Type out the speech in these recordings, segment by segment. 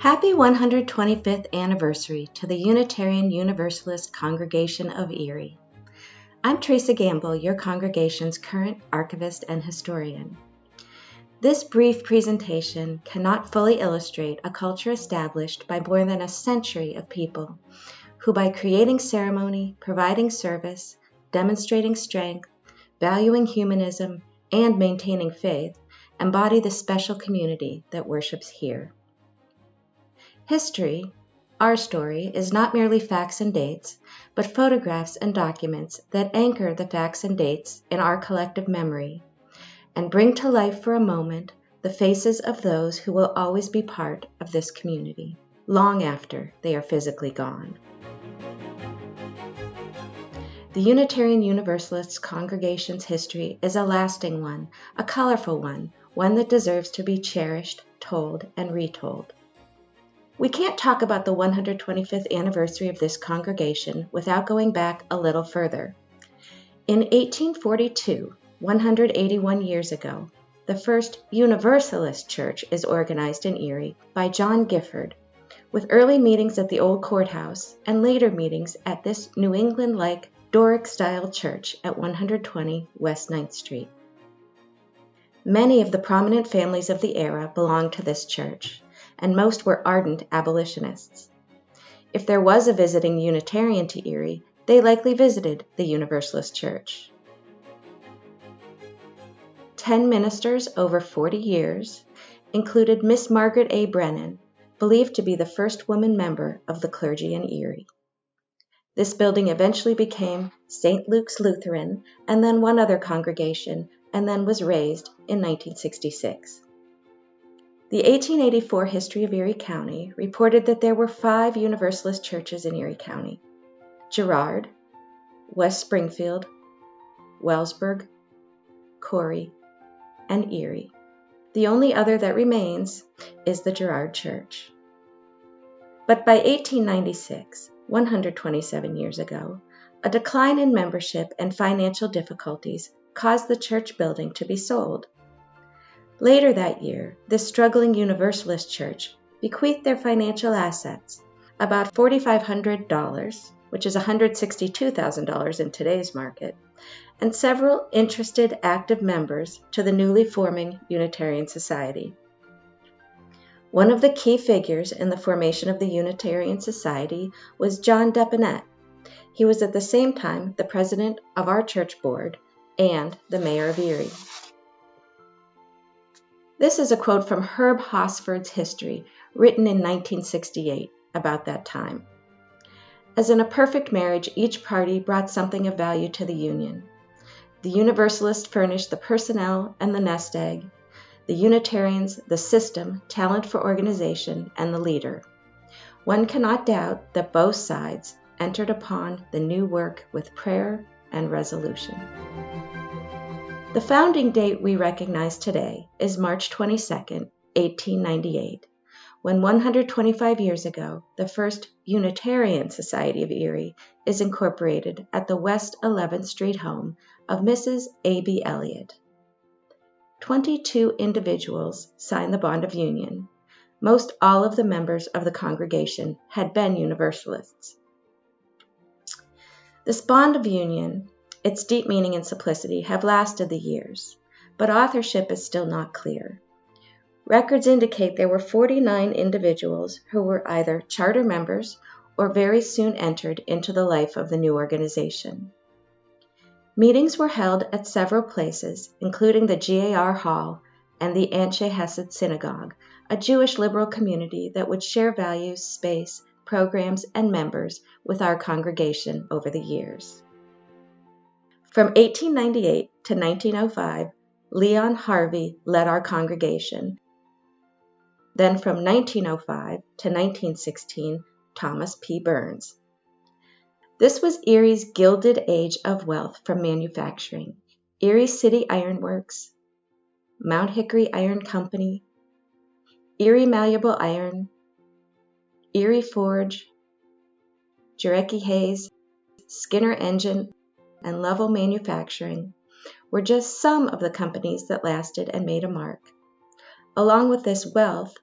Happy 125th anniversary to the Unitarian Universalist Congregation of Erie. I'm Theresa Gamble, your congregation's current archivist and historian. This brief presentation cannot fully illustrate a culture established by more than a century of people who, by creating ceremony, providing service, demonstrating strength, valuing humanism, and maintaining faith, embody the special community that worships here. History, our story, is not merely facts and dates, but photographs and documents that anchor the facts and dates in our collective memory and bring to life for a moment the faces of those who will always be part of this community, long after they are physically gone. The Unitarian Universalist congregation's history is a lasting one, a colorful one that deserves to be cherished, told, and retold. We can't talk about the 125th anniversary of this congregation without going back a little further. In 1842, 181 years ago, the first Universalist church is organized in Erie by John Gifford, with early meetings at the old courthouse and later meetings at this New England-like Doric-style church at 120 West 9th Street. Many of the prominent families of the era belonged to this church, and most were ardent abolitionists. If there was a visiting Unitarian to Erie, they likely visited the Universalist Church. 10 ministers over 40 years included Miss Margaret A. Brennan, believed to be the first woman member of the clergy in Erie. This building eventually became St. Luke's Lutheran, and then one other congregation, and then was razed in 1966. The 1884 History of Erie County reported that there were 5 Universalist churches in Erie County: Girard, West Springfield, Wellsburg, Corey, and Erie. The only other that remains is the Girard Church. But by 1896, 127 years ago, a decline in membership and financial difficulties caused the church building to be sold. Later that year, this struggling Universalist church bequeathed their financial assets, about $4,500, which is $162,000 in today's market, and several interested active members to the newly forming Unitarian Society. One of the key figures in the formation of the Unitarian Society was John Deponette. He was at the same time the president of our church board and the mayor of Erie. This is a quote from Herb Hosford's history, written in 1968, about that time. As in a perfect marriage, each party brought something of value to the union. The Universalists furnished the personnel and the nest egg, the Unitarians the system, talent for organization, and the leader. One cannot doubt that both sides entered upon the new work with prayer and resolution. The founding date we recognize today is March 22, 1898, when 125 years ago, the first Unitarian Society of Erie is incorporated at the West 11th Street home of Mrs. A.B. Elliott. 22 individuals signed the bond of union. Most all of the members of the congregation had been Universalists. This bond of union, its deep meaning and simplicity, have lasted the years, but authorship is still not clear. Records indicate there were 49 individuals who were either charter members or very soon entered into the life of the new organization. Meetings were held at several places, including the GAR Hall and the Anshe Hesed Synagogue, a Jewish liberal community that would share values, space, programs, and members with our congregation over the years. From 1898 to 1905, Leon Harvey led our congregation. Then from 1905 to 1916, Thomas P. Burns. This was Erie's gilded age of wealth from manufacturing. Erie City Iron Works, Mount Hickory Iron Company, Erie Malleable Iron, Erie Forge, Jarecki Hayes, Skinner Engine, and Level Manufacturing were just some of the companies that lasted and made a mark. Along with this wealth,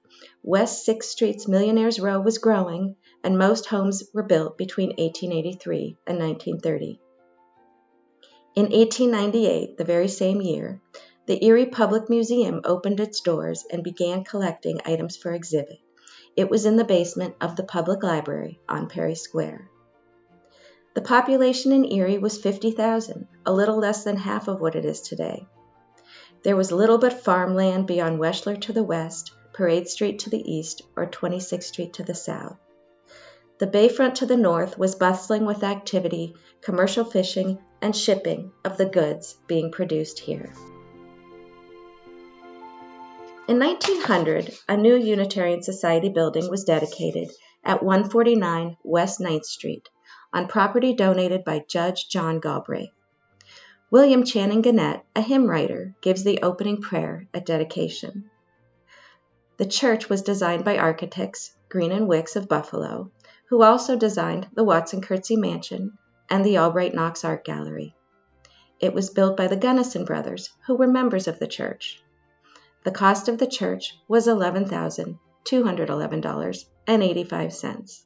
West 6th Street's Millionaires Row was growing, and most homes were built between 1883 and 1930. In 1898, the very same year, the Erie Public Museum opened its doors and began collecting items for exhibit. It was in the basement of the public library on Perry Square. The population in Erie was 50,000, a little less than half of what it is today. There was little but farmland beyond Weschler to the west, Parade Street to the east, or 26th Street to the south. The bayfront to the north was bustling with activity, commercial fishing, and shipping of the goods being produced here. In 1900, a new Unitarian Society building was dedicated at 149 West 9th Street on property donated by Judge John Galbraith. William Channing Gannett, a hymn writer, gives the opening prayer at dedication. The church was designed by architects Green and Wicks of Buffalo, who also designed the Watson Curtsey Mansion and the Albright Knox Art Gallery. It was built by the Gunnison brothers, who were members of the church. The cost of the church was $11,211.85.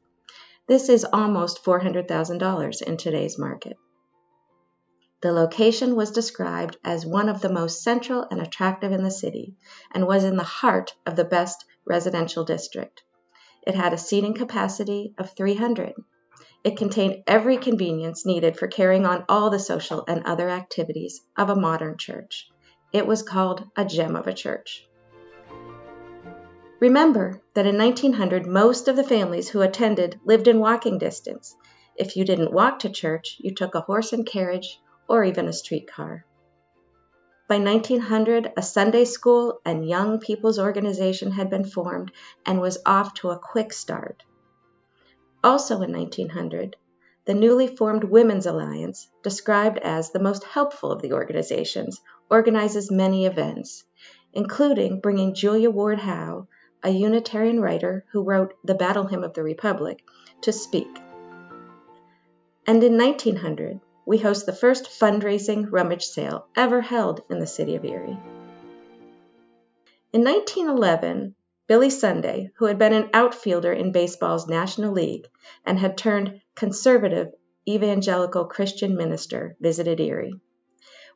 This is almost $400,000 in today's market. The location was described as one of the most central and attractive in the city, and was in the heart of the best residential district. It had a seating capacity of 300. It contained every convenience needed for carrying on all the social and other activities of a modern church. It was called a gem of a church. Remember that in 1900, most of the families who attended lived in walking distance. If you didn't walk to church, you took a horse and carriage or even a streetcar. By 1900, a Sunday school and young people's organization had been formed and was off to a quick start. Also in 1900, the newly formed Women's Alliance, described as the most helpful of the organizations, organizes many events, including bringing Julia Ward Howe, a Unitarian writer who wrote the Battle Hymn of the Republic, to speak. And in 1900, we host the first fundraising rummage sale ever held in the city of Erie. In 1911, Billy Sunday, who had been an outfielder in baseball's National League and had turned conservative evangelical Christian minister, visited Erie.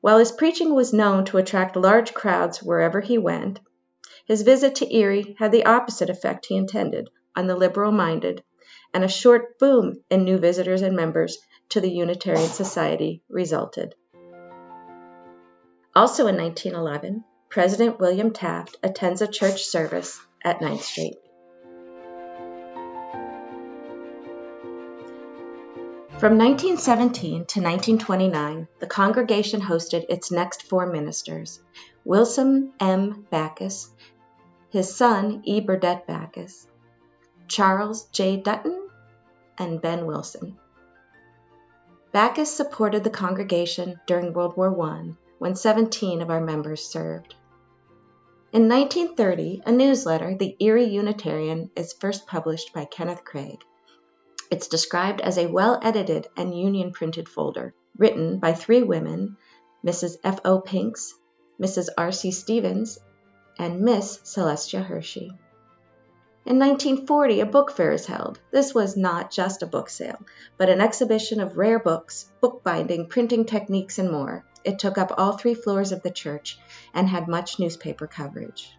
While his preaching was known to attract large crowds wherever he went, his visit to Erie had the opposite effect he intended on the liberal-minded, and a short boom in new visitors and members to the Unitarian Society resulted. Also in 1911, President William Taft attends a church service at 9th Street. From 1917 to 1929, the congregation hosted its next four ministers, Wilson M. Backus, his son E. Burdett Backus, Charles J. Dutton, and Ben Wilson. Backus supported the congregation during World War I, when 17 of our members served. In 1930, a newsletter, the Erie Unitarian, is first published by Kenneth Craig. It's described as a well-edited and union-printed folder, written by three women, Mrs. F.O. Pinks, Mrs. R.C. Stevens, and Miss Celestia Hershey. In 1940, a book fair is held. This was not just a book sale, but an exhibition of rare books, bookbinding, printing techniques, and more. It took up all 3 floors of the church and had much newspaper coverage.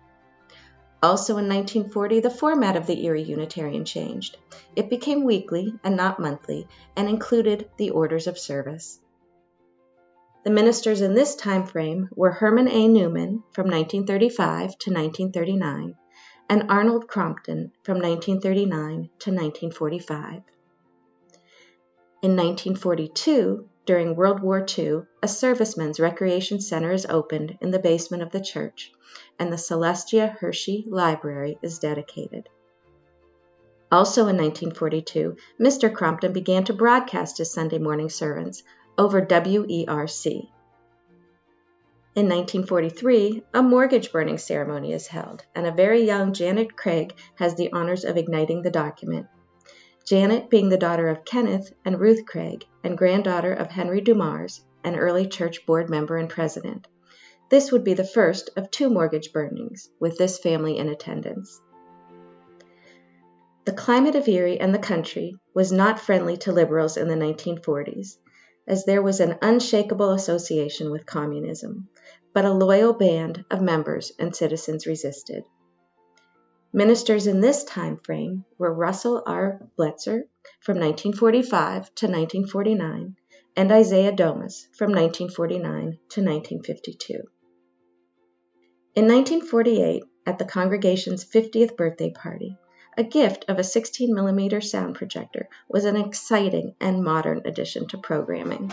Also in 1940, the format of the Erie Unitarian changed. It became weekly and not monthly, and included the orders of service. The ministers in this time frame were Herman A. Newman from 1935 to 1939, and Arnold Crompton from 1939 to 1945. In 1942, during World War II, a servicemen's recreation center is opened in the basement of the church, and the Celestia Hershey Library is dedicated. Also in 1942, Mr. Crompton began to broadcast his Sunday morning sermons over WERC. In 1943, a mortgage burning ceremony is held, and a very young Janet Craig has the honors of igniting the document. Janet being the daughter of Kenneth and Ruth Craig, and granddaughter of Henry Dumars, an early church board member and president. This would be the first of 2 mortgage burnings, with this family in attendance. The climate of Erie and the country was not friendly to liberals in the 1940s, as there was an unshakable association with communism, but a loyal band of members and citizens resisted. Ministers in this time frame were Russell R. Bletzer from 1945 to 1949 and Isaiah Domas from 1949 to 1952. In 1948, at the congregation's 50th birthday party, a gift of a 16mm sound projector was an exciting and modern addition to programming.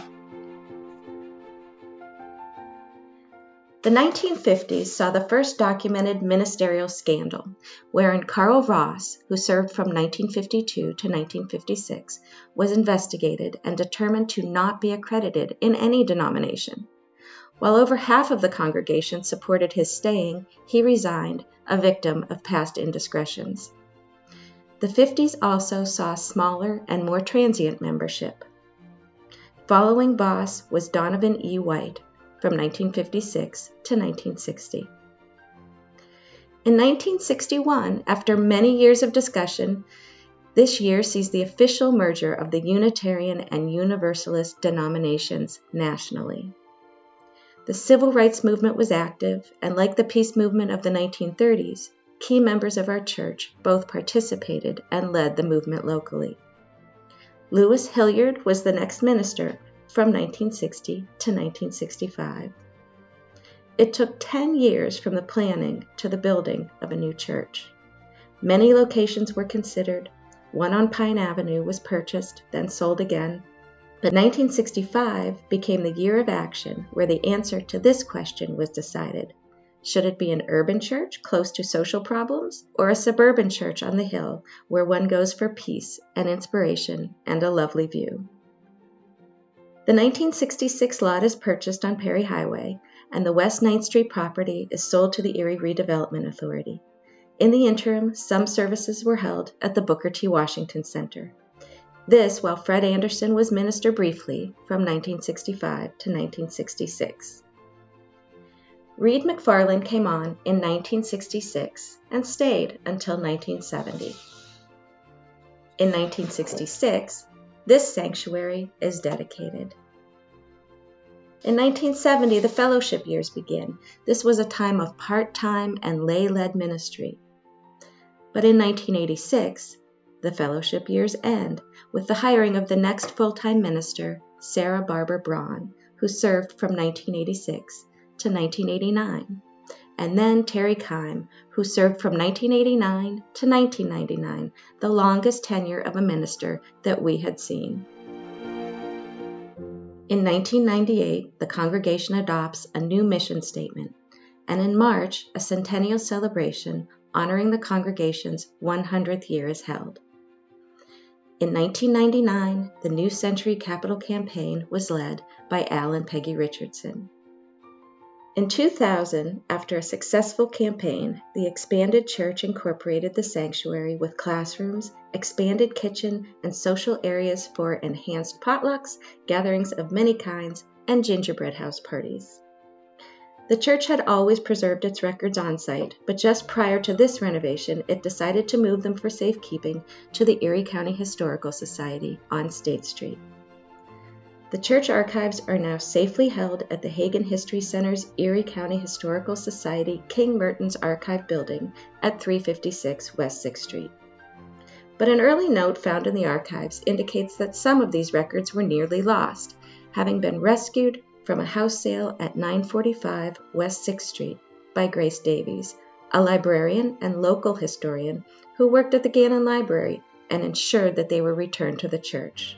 The 1950s saw the first documented ministerial scandal, wherein Karl Voss, who served from 1952 to 1956, was investigated and determined to not be accredited in any denomination. While over half of the congregation supported his staying, he resigned, a victim of past indiscretions. The 50s also saw smaller and more transient membership. Following Voss was Donovan E. White, from 1956 to 1960. In 1961, after many years of discussion, this year sees the official merger of the Unitarian and Universalist denominations nationally. The civil rights movement was active, and like the peace movement of the 1930s, key members of our church both participated and led the movement locally. Lewis Hilliard was the next minister from 1960 to 1965. It took 10 years from the planning to the building of a new church. Many locations were considered. One on Pine Avenue was purchased, then sold again. But 1965 became the year of action where the answer to this question was decided. Should it be an urban church close to social problems, or a suburban church on the hill where one goes for peace and inspiration and a lovely view? The 1966 lot is purchased on Perry Highway, and the West 9th Street property is sold to the Erie Redevelopment Authority. In the interim, some services were held at the Booker T. Washington Center. This while Fred Anderson was minister briefly from 1965 to 1966. Reed McFarland came on in 1966 and stayed until 1970. In 1966, this sanctuary is dedicated. In 1970, the fellowship years begin. This was a time of part-time and lay-led ministry. But in 1986, the fellowship years end with the hiring of the next full-time minister, Sarah Barber Braun, who served from 1986 to 1989, and then Terry Kime, who served from 1989 to 1999, the longest tenure of a minister that we had seen. In 1998, the congregation adopts a new mission statement, and in March, a centennial celebration honoring the congregation's 100th year is held. In 1999, the New Century Capital Campaign was led by Al and Peggy Richardson. In 2000, after a successful campaign, the expanded church incorporated the sanctuary with classrooms, expanded kitchen, and social areas for enhanced potlucks, gatherings of many kinds, and gingerbread house parties. The church had always preserved its records on site, but just prior to this renovation, it decided to move them for safekeeping to the Erie County Historical Society on State Street. The church archives are now safely held at the Hagen History Center's Erie County Historical Society King Mertens Archive Building at 356 West 6th Street. But an early note found in the archives indicates that some of these records were nearly lost, having been rescued from a house sale at 945 West 6th Street by Grace Davies, a librarian and local historian who worked at the Gannon Library and ensured that they were returned to the church.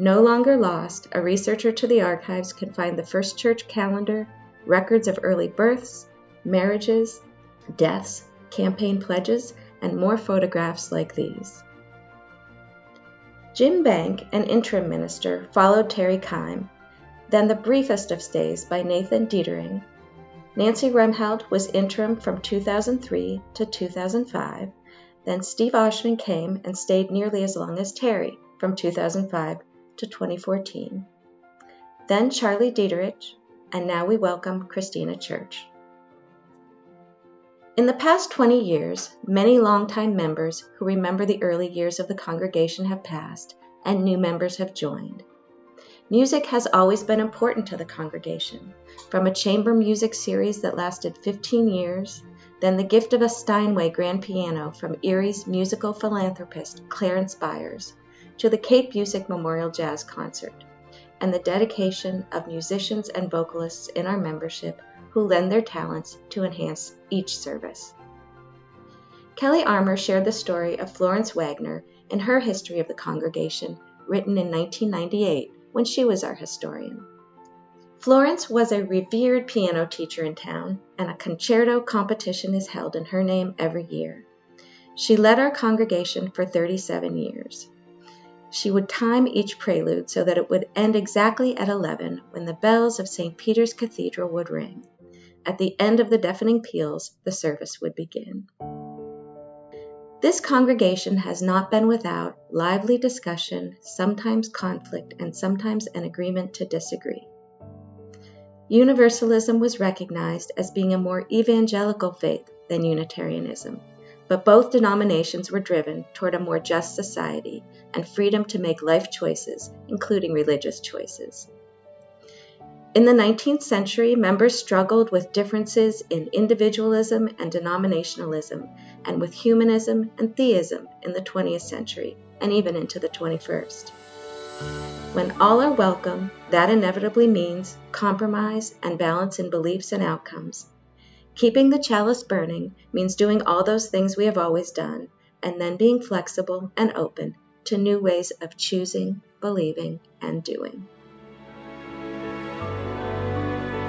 No longer lost, a researcher to the archives can find the first church calendar, records of early births, marriages, deaths, campaign pledges, and more photographs like these. Jim Bank, an interim minister, followed Terry Kime, then the briefest of stays by Nathan Dietering. Nancy Remheld was interim from 2003 to 2005, then Steve Oshman came and stayed nearly as long as Terry, from 2005 to 2014. Then Charlie Dieterich, And now we welcome Christina Church. In the past 20 years, many longtime members who remember the early years of the congregation have passed, and new members have joined. Music has always been important to the congregation, from a chamber music series that lasted 15 years, then the gift of a Steinway grand piano from Erie's musical philanthropist Clarence Byers, to the Kate Busick Memorial Jazz Concert, and the dedication of musicians and vocalists in our membership who lend their talents to enhance each service. Kelly Armour shared the story of Florence Wagner in her History of the Congregation, written in 1998 when she was our historian. Florence was a revered piano teacher in town, and a concerto competition is held in her name every year. She led our congregation for 37 years. She would time each prelude so that it would end exactly at 11 when the bells of St. Peter's Cathedral would ring. At the end of the deafening peals, the service would begin. This congregation has not been without lively discussion, sometimes conflict, and sometimes an agreement to disagree. Universalism was recognized as being a more evangelical faith than Unitarianism, but both denominations were driven toward a more just society and freedom to make life choices, including religious choices. In the 19th century, members struggled with differences in individualism and denominationalism, and with humanism and theism in the 20th century, and even into the 21st. When all are welcome, that inevitably means compromise and balance in beliefs and outcomes. Keeping the chalice burning means doing all those things we have always done, and then being flexible and open to new ways of choosing, believing, and doing.